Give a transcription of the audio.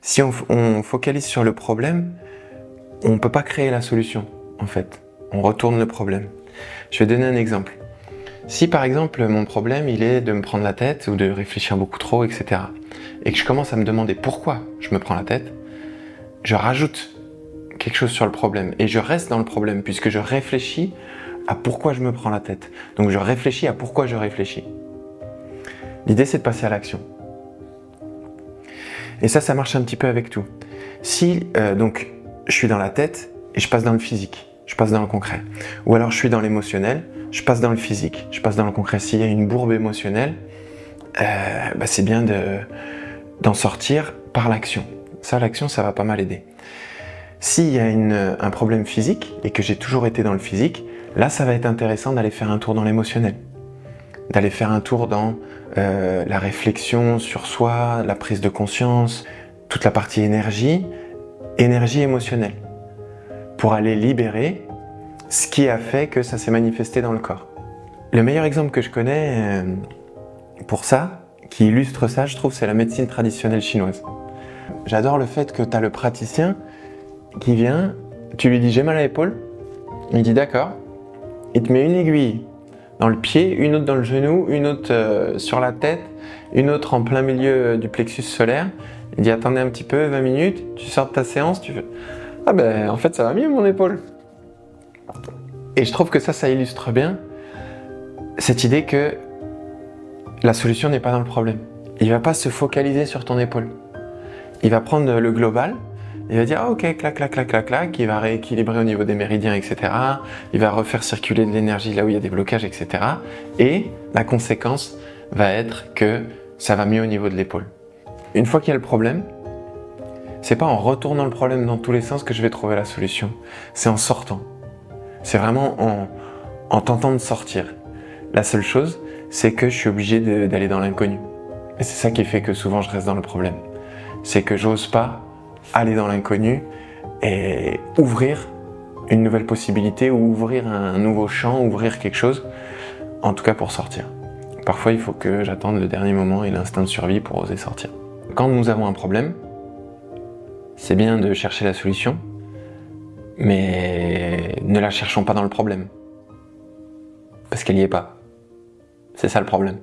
Si on focalise sur le problème, on ne peut pas créer la solution, en fait. On retourne le problème. Je vais donner un exemple. Si par exemple mon problème il est de me prendre la tête ou de réfléchir beaucoup trop, etc. et que je commence à me demander pourquoi je me prends la tête, je rajoute quelque chose sur le problème et je reste dans le problème puisque je réfléchis à pourquoi je me prends la tête. Donc je réfléchis à pourquoi je réfléchis. L'idée c'est de passer à l'action. Et ça marche un petit peu avec tout. Si donc je suis dans la tête et je passe dans le physique, je passe dans le concret. Ou alors je suis dans l'émotionnel, je passe dans le physique, je passe dans le concret. S'il y a une bourbe émotionnelle, c'est bien d'en sortir par l'action. Ça, l'action, ça va pas mal aider. S'il y a un problème physique et que j'ai toujours été dans le physique, là, ça va être intéressant d'aller faire un tour dans l'émotionnel. D'aller faire un tour dans la réflexion sur soi, la prise de conscience, toute la partie énergie émotionnelle, pour aller libérer ce qui a fait que ça s'est manifesté dans le corps. Le meilleur exemple que je connais pour ça, qui illustre ça, je trouve, c'est la médecine traditionnelle chinoise. J'adore le fait que tu as le praticien qui vient, tu lui dis j'ai mal à l'épaule, il dit d'accord, il te met une aiguille dans le pied, une autre dans le genou, une autre sur la tête, une autre en plein milieu du plexus solaire. Il dit attendez un petit peu, 20 minutes, tu sors de ta séance, tu fais ah ben en fait ça va mieux mon épaule. Et je trouve que ça illustre bien cette idée que la solution n'est pas dans le problème. Il va pas se focaliser sur ton épaule. Il va prendre le global, il va dire ah, ok, clac, clac, clac, clac, clac, il va rééquilibrer au niveau des méridiens, etc. Il va refaire circuler de l'énergie là où il y a des blocages, etc. Et la conséquence va être que ça va mieux au niveau de l'épaule. Une fois qu'il y a le problème, c'est pas en retournant le problème dans tous les sens que je vais trouver la solution. C'est en sortant. C'est vraiment en tentant de sortir. La seule chose, c'est que je suis obligé d'aller dans l'inconnu. Et c'est ça qui fait que souvent je reste dans le problème. C'est que j'ose pas aller dans l'inconnu et ouvrir une nouvelle possibilité ou ouvrir un nouveau champ, ouvrir quelque chose, en tout cas pour sortir. Parfois, il faut que j'attende le dernier moment et l'instinct de survie pour oser sortir. Quand nous avons un problème, c'est bien de chercher la solution, mais ne la cherchons pas dans le problème. Parce qu'elle n'y est pas. C'est ça le problème.